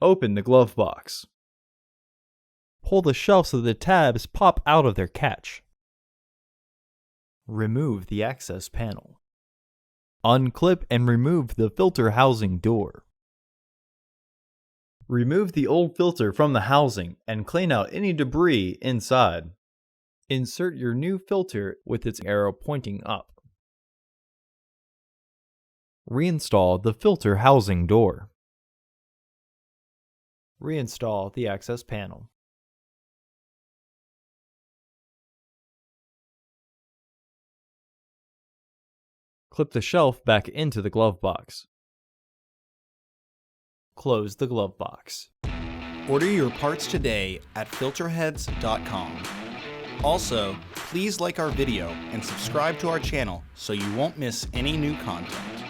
Open the glove box. Pull the shelf so the tabs pop out of their catch. Remove the access panel. Unclip and remove the filter housing door. Remove the old filter from the housing and clean out any debris inside. Insert your new filter with its arrow pointing up. Reinstall the filter housing door. Reinstall the access panel. Clip the shelf back into the glove box. Close the glove box. Order your parts today at filterheads.com. Also, please like our video and subscribe to our channel so you won't miss any new content.